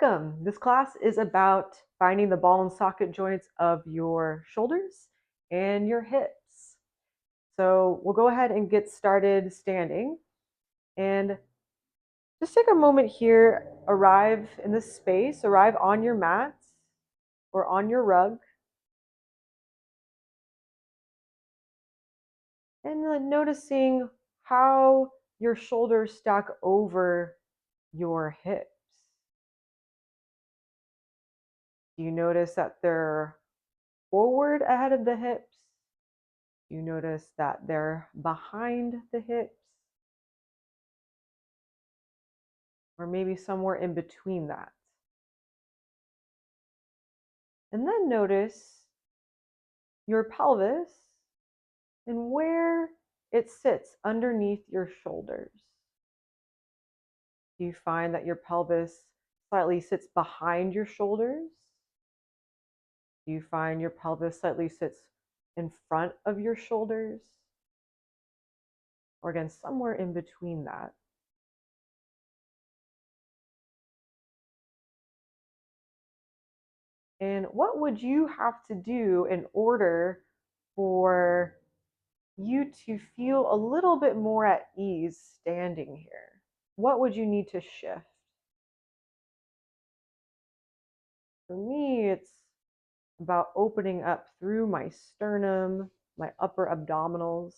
Welcome. This class is about finding the ball and socket joints of your shoulders and your hips. So we'll go ahead and get started standing. And just take a moment here, arrive in this space, arrive on your mat or on your rug. And then noticing how your shoulders stack over your hips. Do you notice that they're forward ahead of the hips? You notice that they're behind the hips, or maybe somewhere in between that. And then notice your pelvis and where it sits underneath your shoulders. Do you find that your pelvis slightly sits behind your shoulders? Do you find your pelvis slightly sits in front of your shoulders? Or again, somewhere in between that. And what would you have to do in order for you to feel a little bit more at ease standing here? What would you need to shift? For me, it's about opening up through my sternum, my upper abdominals,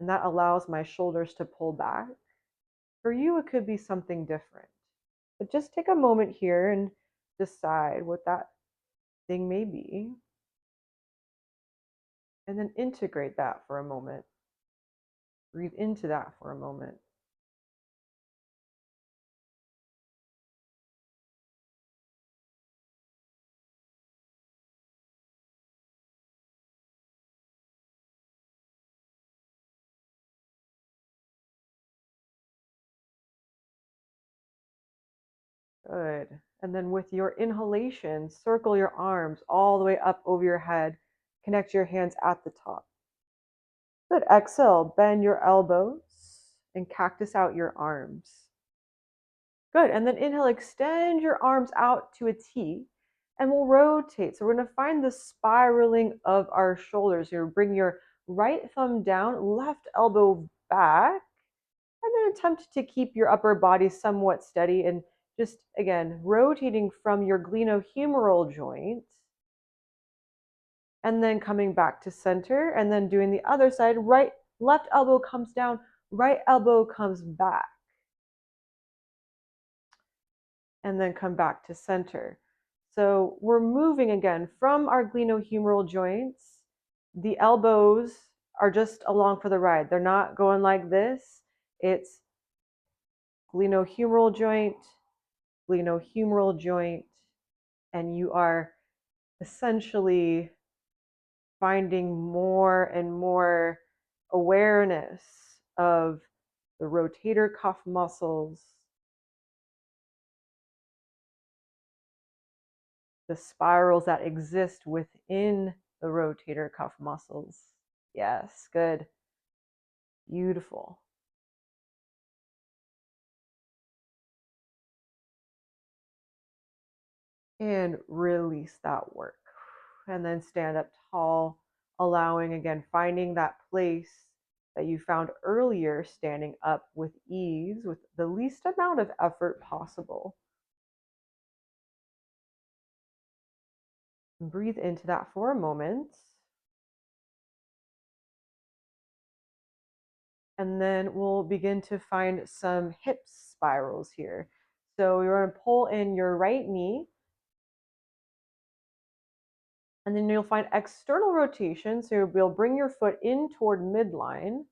and that allows my shoulders to pull back. For you, it could be something different. But just take a moment here and decide what that thing may be, and then integrate that for a moment. Breathe into that for a moment. Good. And then with your inhalation, circle your arms all the way up over your head. Connect your hands at the top. Good. Exhale, bend your elbows and cactus out your arms. Good. And then inhale, extend your arms out to a T and we'll rotate. So we're going to find the spiraling of our shoulders here. Bring your right thumb down, left elbow back, and then attempt to keep your upper body somewhat steady and just, again, rotating from your glenohumeral joint and then coming back to center and then doing the other side. Left elbow comes down, right elbow comes back. And then come back to center. So we're moving again from our glenohumeral joints. The elbows are just along for the ride. They're not going like this. It's glenohumeral joint, and you are essentially finding more and more awareness of the rotator cuff muscles, the spirals that exist within the rotator cuff muscles. Yes, good. Beautiful. And release that work. And then stand up tall, allowing, again, finding that place that you found earlier, standing up with ease, with the least amount of effort possible. And breathe into that for a moment. And then we'll begin to find some hip spirals here. So you're going to pull in your right knee, and then you'll find external rotation. So you'll bring your foot in toward midline.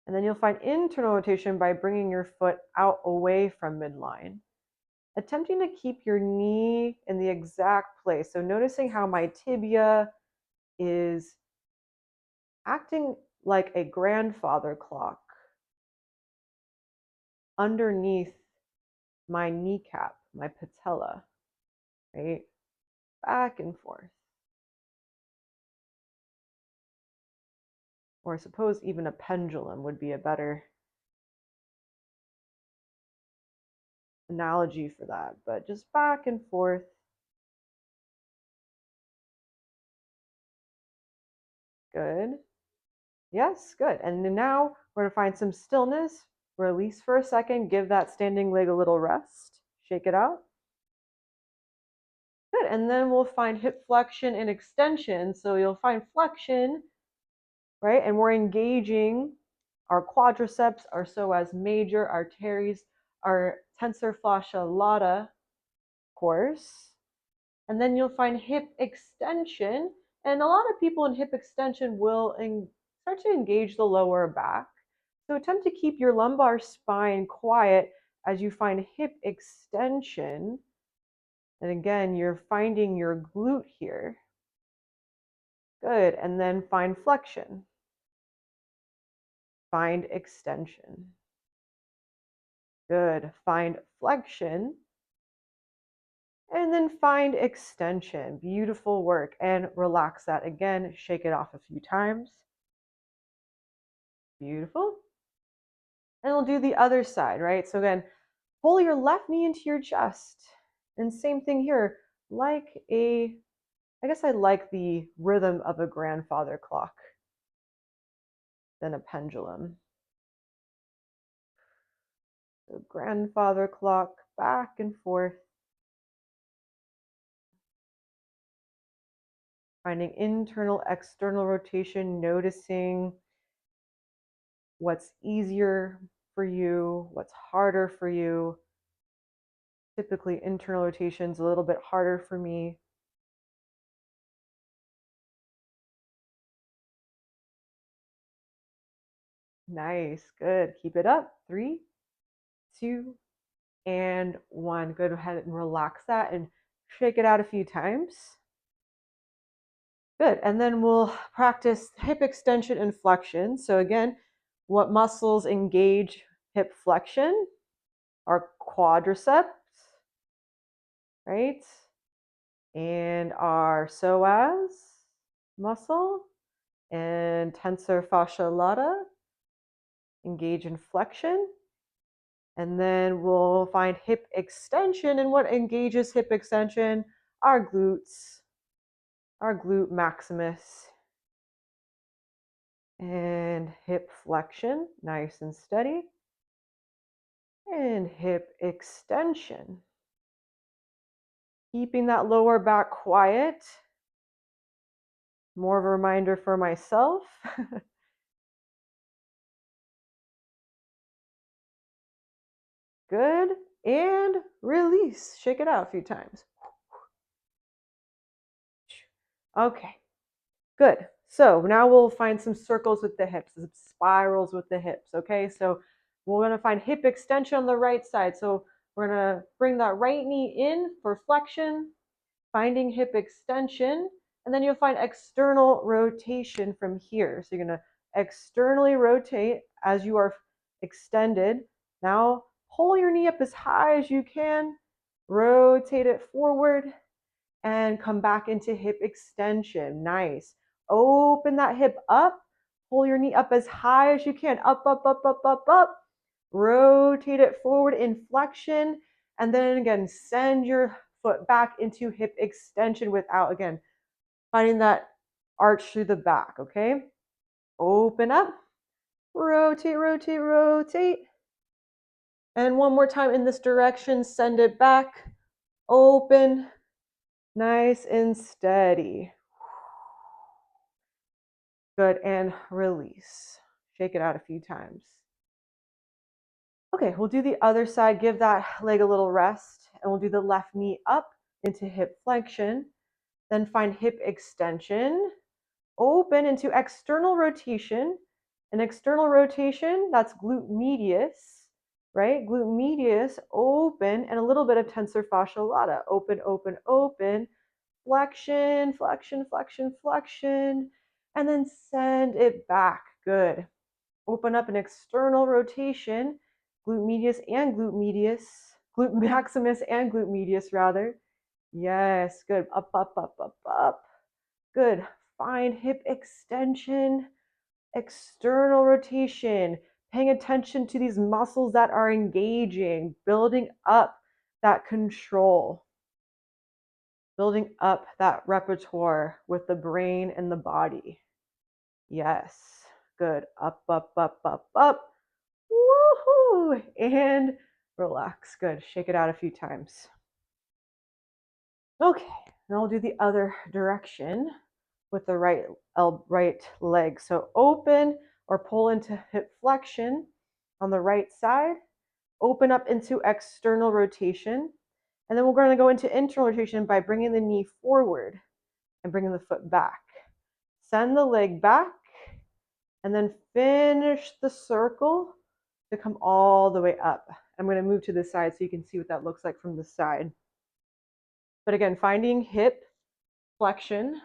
And then you'll find internal rotation by bringing your foot out away from midline. Attempting to keep your knee in the exact place. So noticing how my tibia is acting like a grandfather clock underneath my kneecap, my patella, right? Back and forth. Or I suppose even a pendulum would be a better analogy for that, but just back and forth. Good. Yes, good. And then now we're going to find some stillness. Release for a second. Give that standing leg a little rest. Shake it out. Good. And then we'll find hip flexion and extension. So you'll find flexion, right? And we're engaging our quadriceps, our psoas major, our teres, our tensor fascia lata, of course. And then you'll find hip extension. And a lot of people in hip extension will start to engage the lower back. So attempt to keep your lumbar spine quiet as you find hip extension. And again, you're finding your glute here. Good. And then find flexion. Find extension. Good. Find flexion. And then find extension. Beautiful work. And relax that again. Shake it off a few times. Beautiful. And we'll do the other side, right? So again, pull your left knee into your chest. And same thing here, I guess I like the rhythm of a grandfather clock than a pendulum. So grandfather clock, back and forth. Finding internal, external rotation, noticing what's easier for you, what's harder for you. Typically, internal rotation's a little bit harder for me. Nice, good. Keep it up. 3, 2, and 1. Go ahead and relax that and shake it out a few times. Good. And then we'll practice hip extension and flexion. So again, what muscles engage hip flexion? Our quadriceps, right? And our psoas muscle and tensor fascia lata engage in flexion. And then we'll find hip extension. And what engages hip extension? Our glutes, our glute maximus. And hip flexion, nice and steady. And hip extension. Keeping that lower back quiet. More of a reminder for myself. Good. And release. Shake it out a few times. Okay. Good. So now we'll find some circles with the hips, some spirals with the hips. Okay. So we're going to find hip extension on the right side. So we're going to bring that right knee in for flexion, finding hip extension, and then you'll find external rotation from here. So you're going to externally rotate as you are extended. Now pull your knee up as high as you can, rotate it forward, and come back into hip extension. Nice. Open that hip up, pull your knee up as high as you can, up, up, up, up, up, up. Rotate it forward in flexion, and then again, send your foot back into hip extension without, again, finding that arch through the back, okay? Open up, rotate, rotate, rotate. And one more time in this direction, send it back, open, nice and steady. Good, and release. Shake it out a few times. Okay, we'll do the other side. Give that leg a little rest, and we'll do the left knee up into hip flexion. Then find hip extension, open into external rotation. An external rotation, that's glute medius, right? Glute medius, open, and a little bit of tensor fascia lata. Open, open, open, flexion, flexion, flexion, flexion, and then send it back. Good. Open up an external rotation, glute medius and glute medius, glute maximus and glute medius rather. Yes, good. Up, up, up, up, up. Good. Find hip extension, external rotation. paying attention to these muscles that are engaging, building up that control, building up that repertoire with the brain and the body. Yes, good. Up, up, up, up, up. Woohoo! And relax. Good. Shake it out a few times. Okay, now we'll do the other direction with the right leg. So open or pull into hip flexion on the right side. Open up into external rotation. And then we're going to go into internal rotation by bringing the knee forward and bringing the foot back. Send the leg back and then finish the circle to come all the way up. I'm going to move to the side so you can see what that looks like from the side. But again, finding hip flexion,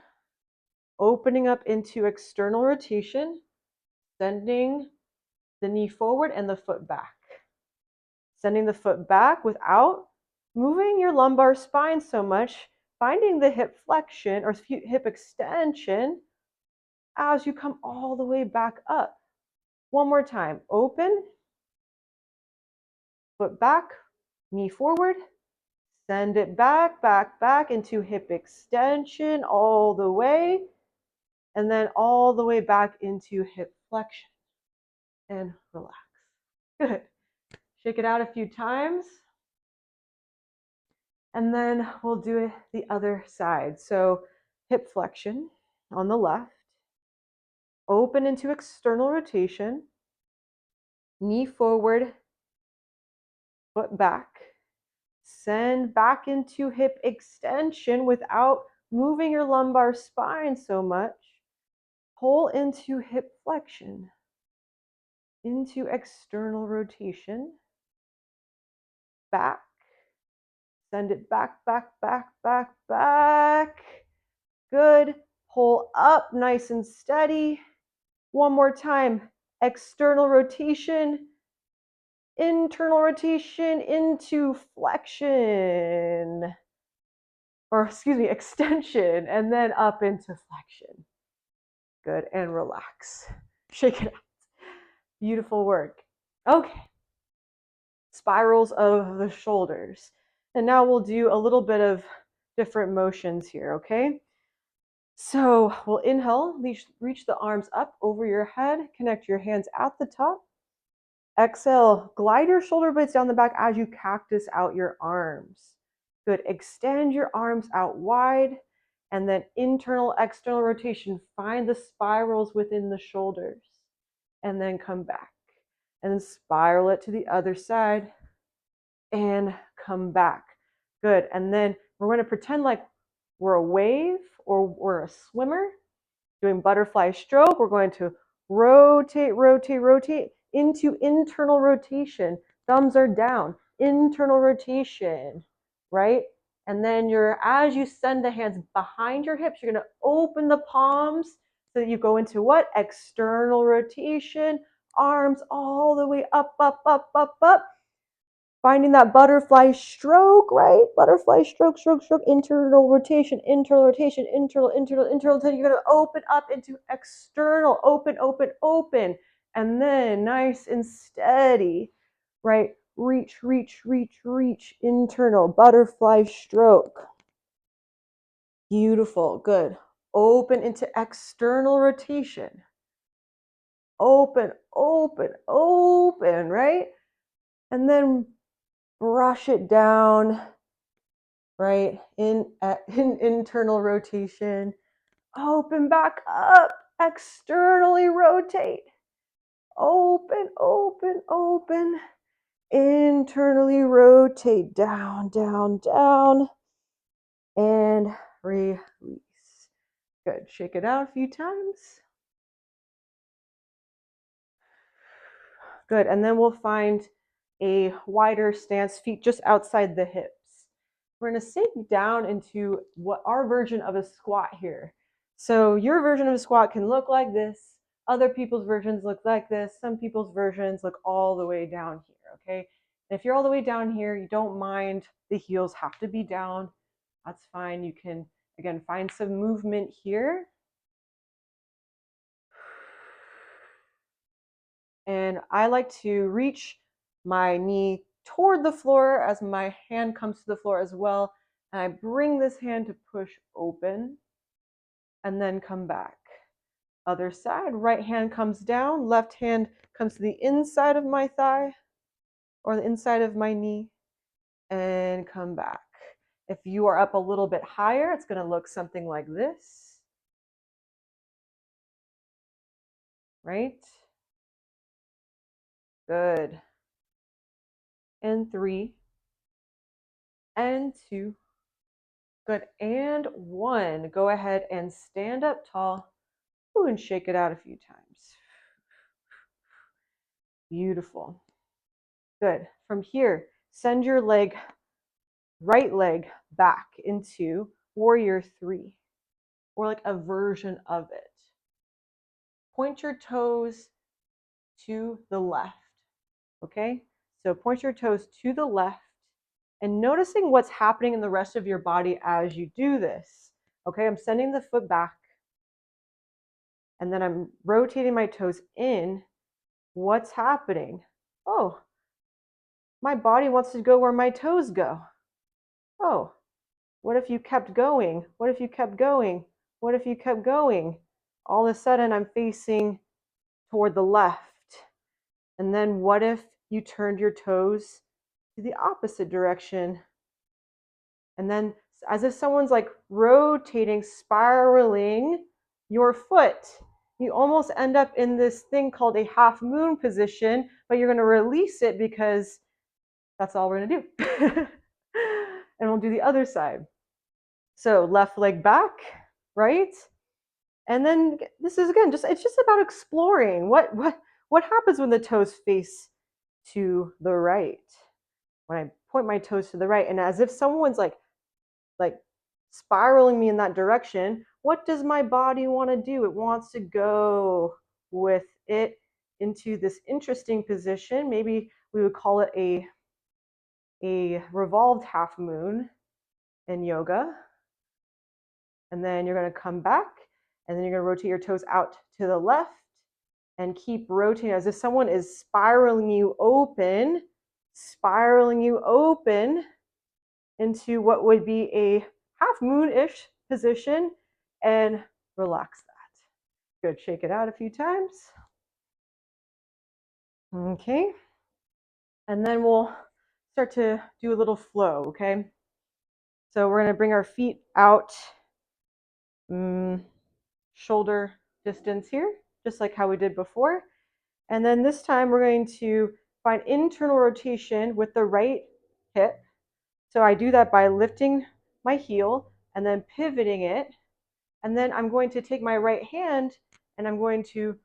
opening up into external rotation, sending the knee forward and the foot back. Sending the foot back without moving your lumbar spine so much, finding the hip flexion or hip extension as you come all the way back up. One more time. Open, foot back, knee forward, send it back, back, back into hip extension all the way, and then all the way back into hip flexion. And relax. Good. Shake it out a few times. And then we'll do it the other side. So hip flexion on the left, open into external rotation, knee forward, foot back, send back into hip extension without moving your lumbar spine so much, pull into hip flexion, into external rotation, back, send it back, back, back, back, back. Good. Pull up nice and steady. One more time. External rotation, internal rotation into flexion. Or excuse me, extension, and then up into flexion. Good. And relax. Shake it out. Beautiful work. Okay. Spirals of the shoulders. And now we'll do a little bit of different motions here, okay? So we'll inhale, reach the arms up over your head, connect your hands at the top. Exhale, glide your shoulder blades down the back as you cactus out your arms. Good, extend your arms out wide, and then internal, external rotation. Find the spirals within the shoulders, and then come back. And then spiral it to the other side, and come back. Good, and then we're going to pretend like we're a wave or we're a swimmer doing butterfly stroke. We're going to rotate, rotate, rotate into internal rotation. Thumbs are down, internal rotation, right? And then as you send the hands behind your hips, you're going to open the palms so that you go into what? External rotation, arms all the way up, up, up, up, up. Finding that butterfly stroke, right? Butterfly stroke, stroke, stroke, internal rotation, internal rotation, internal, internal, internal rotation. You're going to open up into external, open, open, open. And then nice and steady, right? Reach, reach, reach, reach, internal, butterfly stroke. Beautiful, good. Open into external rotation. Open, open, open, right? And then brush it down, right? In internal rotation. Open back up, externally rotate. Open, open, open. Internally rotate, down, down, down. And release. Good, shake it out a few times. Good, and then we'll find a wider stance, feet just outside the hips. We're going to sink down into what our version of a squat here. So your version of a squat can look like this. Other people's versions look like this. Some people's versions look all the way down here, okay? And if you're all the way down here, you don't mind the heels have to be down. That's fine. You can, again, find some movement here. And I like to reach my knee toward the floor as my hand comes to the floor as well. And I bring this hand to push open and then come back. Other side, right hand comes down, left hand comes to the inside of my thigh or the inside of my knee and come back. If you are up a little bit higher, it's going to look something like this, right? Good. And 3, and 2, good, and 1. Go ahead and stand up tall. Ooh, and shake it out a few times. Beautiful. Good. From here, send your right leg back into warrior 3, or like a version of it. Point your toes to the left, okay? So point your toes to the left and noticing what's happening in the rest of your body as you do this. Okay, I'm sending the foot back and then I'm rotating my toes in. What's happening? Oh, my body wants to go where my toes go. Oh, what if you kept going? What if you kept going? What if you kept going? All of a sudden, I'm facing toward the left. And then what if you turned your toes to the opposite direction? And then, as if someone's like rotating, spiraling your foot. You almost end up in this thing called a half moon position, but you're going to release it because that's all we're going to do. And we'll do the other side. So left leg back, right? And then this is again it's just about exploring what happens when the toes face to the right. When I point my toes to the right, and as if someone's like spiraling me in that direction, what does my body want to do? It wants to go with it into this interesting position. Maybe we would call it a revolved half moon in yoga. And then you're going to come back, and then you're going to rotate your toes out to the left and keep rotating as if someone is spiraling you open into what would be a half moon-ish position, and relax that. Good, shake it out a few times. Okay. And then we'll start to do a little flow, okay? So we're going to bring our feet out shoulder distance here, just like how we did before. And then this time we're going to find internal rotation with the right hip. So I do that by lifting my heel and then pivoting it. And then I'm going to take my right hand and I'm going to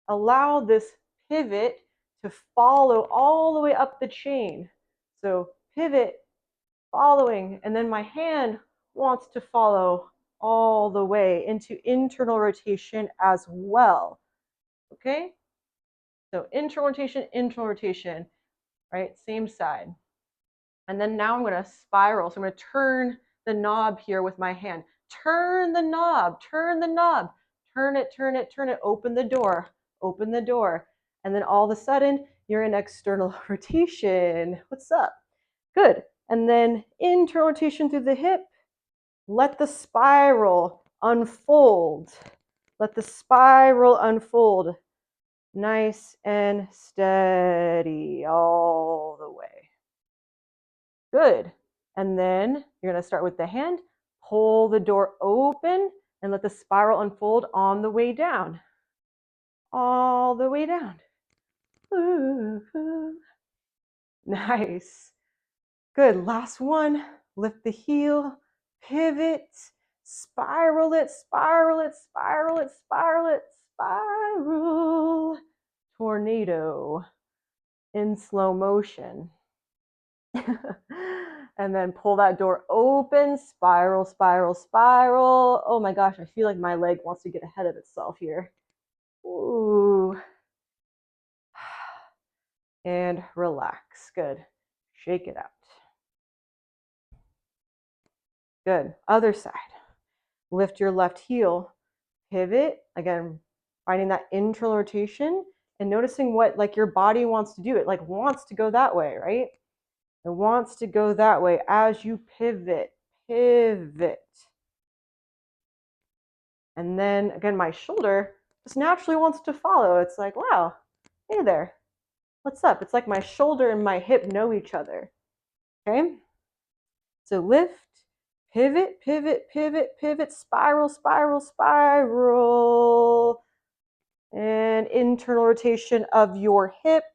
allow this pivot to follow all the way up the chain. So pivot, following, and then my hand wants to follow all the way into internal rotation as well. Okay? So internal rotation, right? Same side. And then now I'm going to spiral. So I'm going to turn the knob here with my hand. Turn the knob, turn the knob, turn it, turn it, turn it, open the door, open the door. And then all of a sudden, you're in external rotation. What's up? Good. And then internal rotation through the hip. Let the spiral unfold. Let the spiral unfold. Nice and steady all the way. Good. And then you're going to start with the hand. Pull the door open and let the spiral unfold on the way down. All the way down. Ooh. Nice. Good. Last one. Lift the heel. Pivot. Spiral it, spiral it, spiral it, spiral it, spiral. Tornado in slow motion. And then pull that door open, spiral, spiral, spiral. Oh my gosh, I feel like my leg wants to get ahead of itself here. Ooh. And relax. Good. Shake it out. Good. Other side. Lift your left heel. Pivot. Again, finding that internal rotation. and noticing what like your body wants to do. It like wants to go that way, right? It wants to go that way as you pivot, pivot. And then again, my shoulder just naturally wants to follow. It's like, wow, hey there, what's up? It's like my shoulder and my hip know each other. Okay? So lift, pivot, pivot, pivot, pivot, spiral, spiral, spiral. And internal rotation of your hip,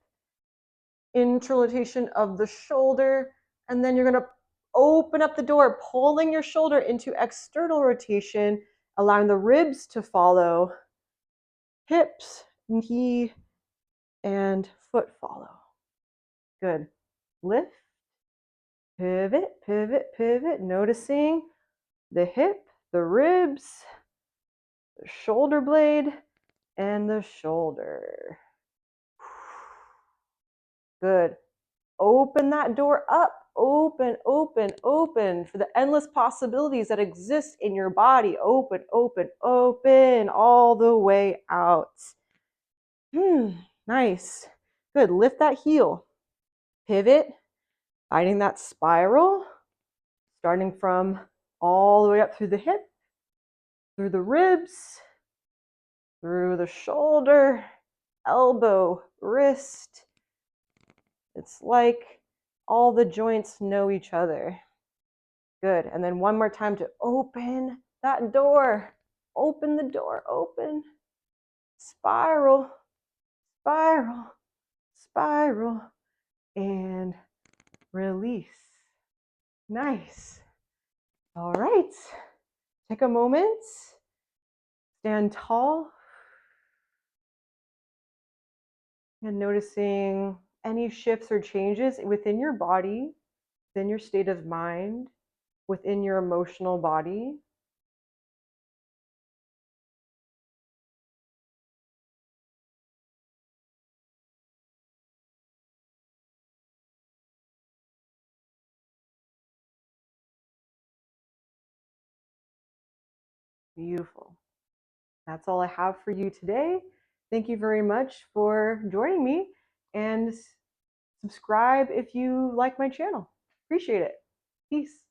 internal rotation of the shoulder. And then you're going to open up the door, pulling your shoulder into external rotation, allowing the ribs to follow, hips, knee, and foot follow. Good. Lift, pivot, pivot, pivot, noticing the hip, the ribs, the shoulder blade, and the shoulder. Good. Open that door up. Open, open, open for the endless possibilities that exist in your body. Open, open, open all the way out. Nice. Good. Lift that heel. Pivot, finding that spiral, starting from all the way up through the hip, through the ribs, through the shoulder, elbow, wrist. It's like all the joints know each other. Good. And then one more time to open that door. Open the door, open. Spiral, spiral, spiral, and release. Nice. All right. Take a moment. Stand tall. And noticing any shifts or changes within your body, within your state of mind, within your emotional body. Beautiful. That's all I have for you today. Thank you very much for joining me, and subscribe if you like my channel. Appreciate it. Peace.